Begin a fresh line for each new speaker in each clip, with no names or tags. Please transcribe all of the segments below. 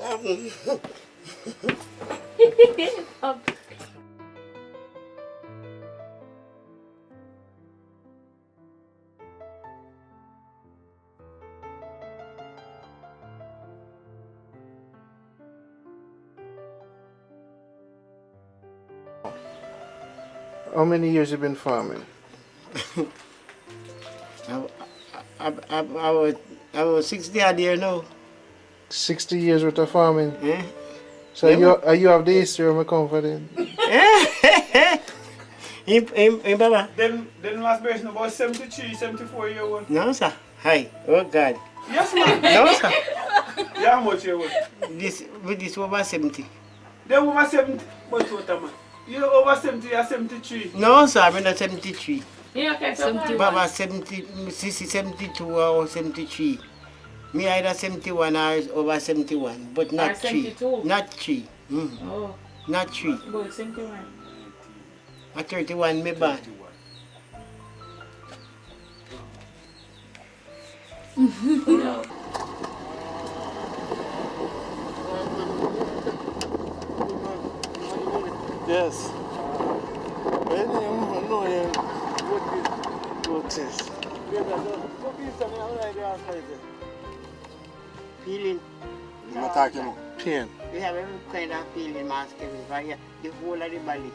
How many years you been farming?
I was 60 odd year now.
60 years worth of farming.
Eh?
So
Yeah,
you have the history of my confidence.
Baba?
Then last person about 73, 74 year old.
No, sir. Hi. Oh, God.
Yes, man.
No, sir.
Yeah, how much year old?
This over 70.
They over 70. But what man? You're over 70, you're 73.
No, sir. I'm not 73.
Yeah, okay, 71.
Baba 70, Sissy 72 or 73. Me either 71 or over 71, but not
Or
3.
72.
Not 3.
Oh,
Not 3.
boy, 71.
At 31, me bad.
Yes.
Feeling.
Pain.
We have every kind of feeling, mask every the whole of the body.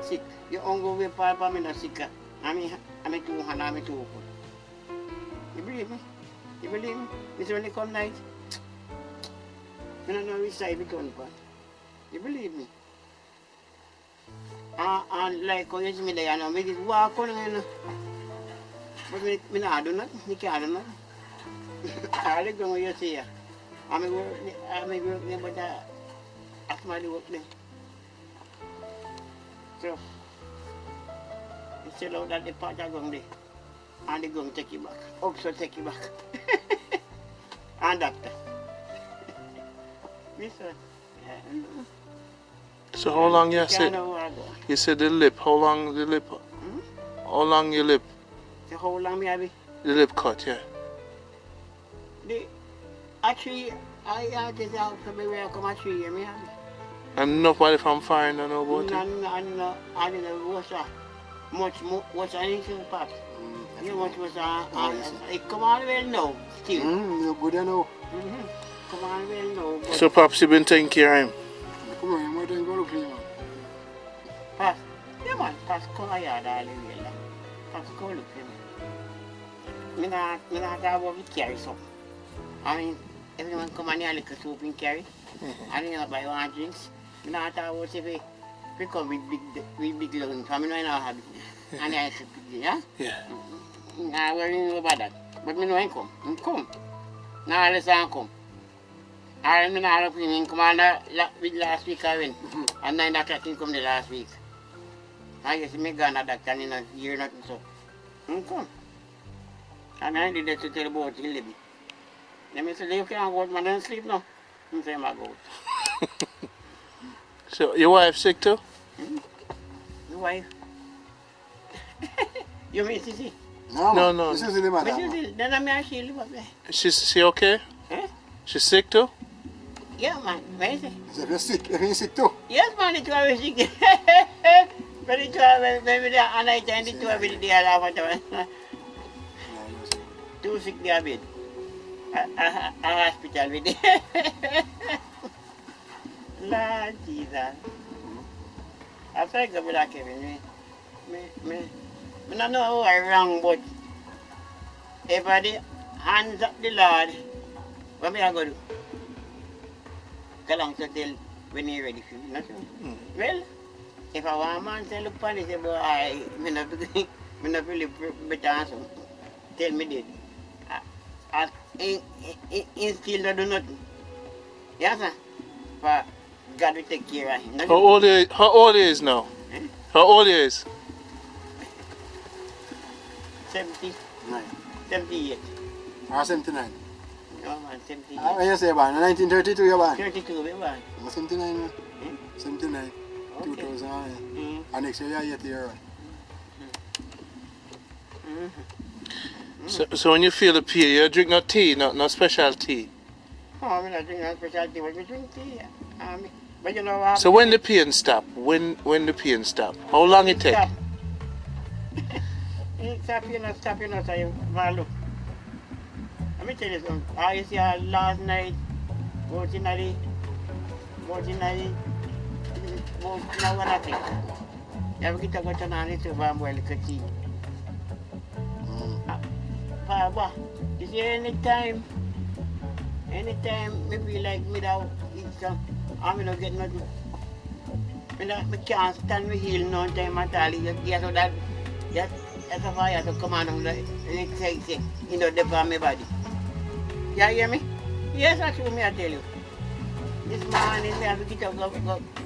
Sick. You ongo we papa me no sick. I'm 200, I'm 200. You believe me? You believe me? This when they come night. I don't know which side we come from. You believe me? And like how you see me there, I know me just walk on and but me not do nothing. Me can't do nothing. I look when you see her. I'm a work there, but I smile work there. So, you sell out that the part of going there, and they're going to take you back. Also take you back. And doctor.
So how long you said? You said the lip. How long the lip? How long your lip?
So how long me have it?
The lip cut, yeah.
Actually, I just out from where I come at 3 years, me have it.
And nobody from foreign don't know about it?
No, I didn't know what's much more, what's anything past. You know what was it come on well now, still.
You're good enough.
Come on well now. But
So Pops, you been taking care of him?
Come on, you might go look clean, man.
Pass, yeah man, pass come here, darling, really. Pass go look for me. Me not have what we carry some. I mean, everyone come on here like a soup and carry. And you know buy one drinks. Me not have what if we come with big loan, so I know I not have it. And I said, yeah?
Yeah.
I worry about that. But me know I come. I come. Now let's come. I remember I have been in command with last week I went. And 9 o'clock I come the last week. I guess me gone at that time in a year nothing so. I come. And I did that to tell about 11. Then I said, you can't go out, man, don't sleep now. I say, I go out.
So your wife sick too?
Your wife? You mean Sissy?
No.
This is the man.
But you then I'm actually live up there.
She okay?
Eh?
She's sick too?
Yeah, man. Where is it?
If you're sick, if you're sick too.
Yes, man, it's always sick. But it's always, maybe the other time, it's always the other. Too sick, they are bed. A hospital with it. Lord Jesus. I think about that, Kevin. I don't know how I wrong, but if I the hands up the Lord, what me I go do? Go along to tell when you're ready for me, not so. Well, if I want a man to look upon it, say, boy, I'm not really better answer. Tell me that. He still not do nothing. Yes, sir? But God will take care of him.
How old he is now?
Eh?
How old he is?
79. 78.
Or 79.
No, man, 78.
What you say, man? 1932 you're born?
32, we man.
79, man.
Eh?
79.
Okay.
2000. And next year you're 80 years old.
So when you feel the pain, you drink no tea, no special tea?
Oh, I mean, I think that specialty was between tea. But you know what?
So when the pain stop? When the pain stop? How long it take?
Stop. Stop, so you look. Let me tell you something. I see last night, watching an hour, I think. You have to get a good on it to well, you could see. Papa, you see, anytime me feel like me now, I'm not getting nothing. I can't stand my heel no time at all. You get so that's a fire to come on and say, you know, the my body. You hear me? Yes, actually, me I tell you. This morning, me have to get up,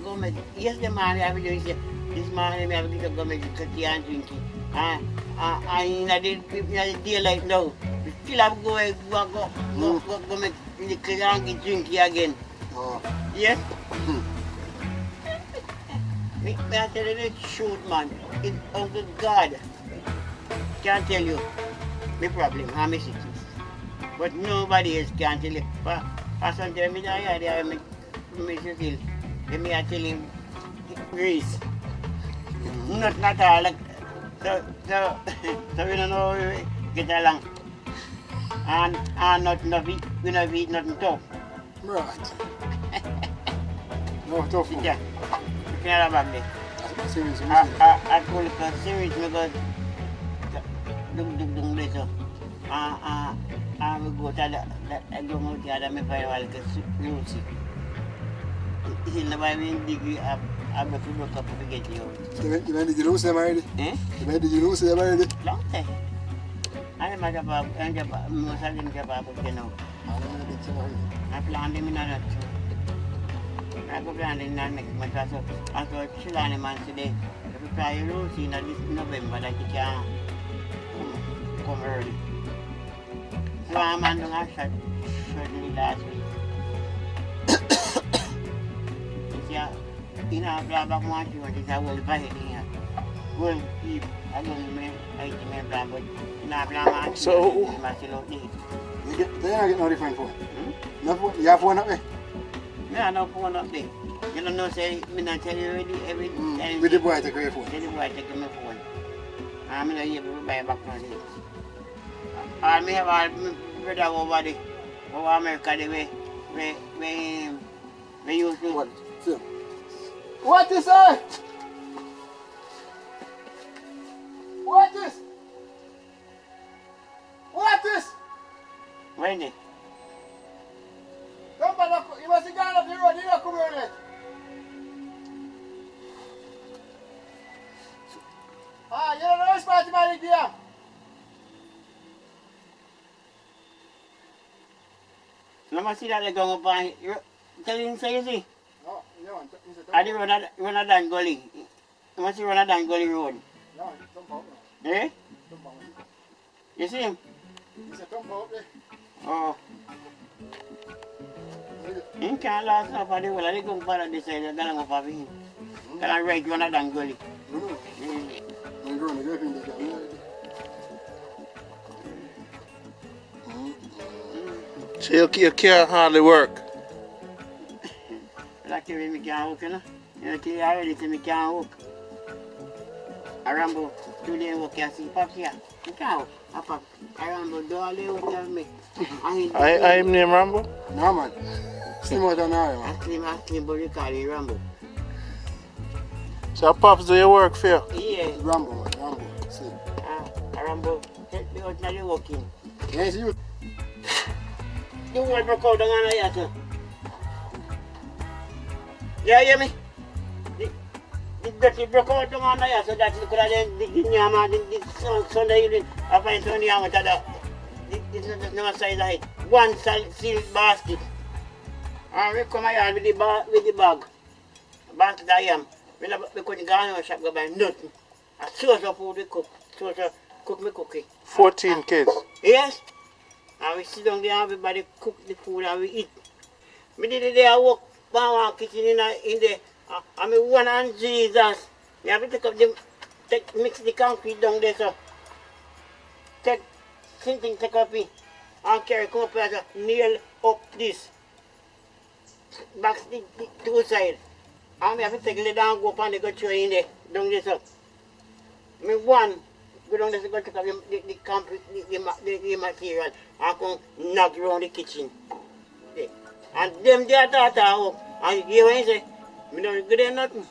go make. Yes, the man I have to do is this morning, me have to get up, go make tea and drinking. In the daylight now, we still have to go make the and drink again.
Oh.
Yes? Me I tell you the truth, man. It's Uncle God. Can't tell you my problem, how my sickness. But nobody else can tell you. But sometimes me I still, me I tell him, Grace. Not all. Like, so we don't know we get along. And we not eat nothing tough.
Right. No, tough.
Yeah. You can't have there.
Serious.
I told you serious because dung this so. I will go to the don't know the other me very well because Lucy. He'll never win degree up to look up to get you.
Did you lose them already?
Eh?
Did you lose them already?
Long time. I am at about most of them about you know. I planned him in another. I go plan in that next month. I saw Chilani man today. If we try Lucy in this November, like you can come early. So I'm on the last shot last week. You know, blah blah blah. This I will buy it here. Well, I don't know. I don't blah but blah blah.
So
They're not getting no different phone. No phone. You have one up there?
Yeah, no phone up there. You don't know, say, me not tell you every time.
With the boy take your phone.
With the boy take my phone. I'm not able to buy back from it. I may have all brother over there, over America, the way we used to.
What? So, what is that? What is? What is?
When it?
Come back, you must have gone up the road, you don't come here yet. You don't know this part of my idea.
Let me see that they're going up on tell him, say, you see?
No,
I didn't run a down gully. You must run a down gully road.
no, don't bother.
Eh?
Don't bother.
You see him?
He said, don't bother.
Oh. He can't last enough for the whole. I go for this side, I'm going to go for him. Can I ride run a down gully?
No. I'm going to go in the
So you can't hardly work.
Like the way me can't walk, you know? You tell you already say me can't walk. I ramble 2 days walk here, see Pop here. Me can't walk. I Pop. I ramble do all day walk here me.
I am named Rambo.
No, man. Slim out on there, man.
I slim, but you call it ramble.
So Pops do your work for you?
Yeah.
Rambo, man. Rambo. Slim.
I ramble. Help me out now the walking.
Yes, you.
You want to go down on here, sir? You hear me? The dirty broke out down here, so that you could have the yama, the Sunday evening, I find Sunday yama to this is no size of it. One sealed basket. And we come here with the bag. Basket I am. We couldn't go in the shop, go buy nothing. A source of food we cook. Source of cook me cookie.
14 kids.
Yes. And we sit down there, everybody cook the food and we eat. Me did it there, I walk down our kitchen in there. I mean, one hand Jesus. Me have to take up mix the concrete down there, so. Take something, take up it. And carry, come up here, so nail up this. box the two side. And me have to take it down, go up and they go through in there, down this up. Me one, go down there, go take up the material and come knock around the kitchen. Yeah. And them they are taught up. And you hear what I say? Me don't do nothing.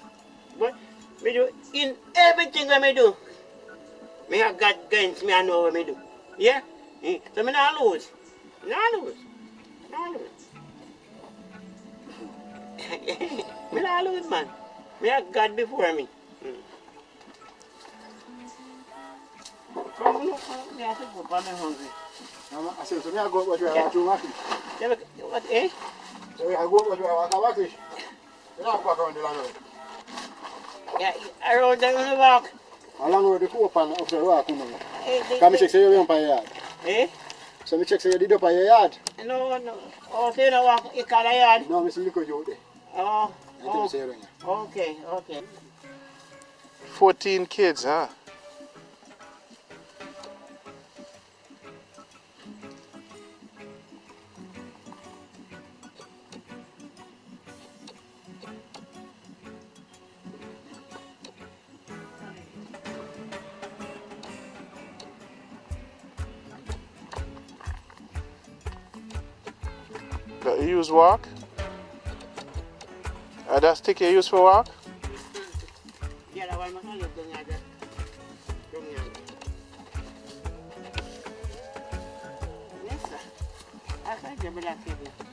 But me do in everything that I do. Me have got guns, me I know what I do. Yeah? So me not lose. Not lose. Not lose. Me not lose, man. Me have God before me. Come look, me have to go, but I'm hungry.
I said, so me I go what you have to work.
What, eh?
So I go what you have to work. You don't walk around the land road.
Yeah, I rode down the walk.
How long road you go up and up the rock? Come
Eh,
me check say you went by your yard.
eh?
So me check say you did up by your yard.
No, no. Oh, so you don't walk, you can't yard.
No, me see you go out there.
Oh,
I think me say you run here.
okay, okay.
14 kids, huh? That you use walk? That stick you use for walk?
Yeah, that one must have lived down there. Down here. Yes, sir. I can't give me that feeling.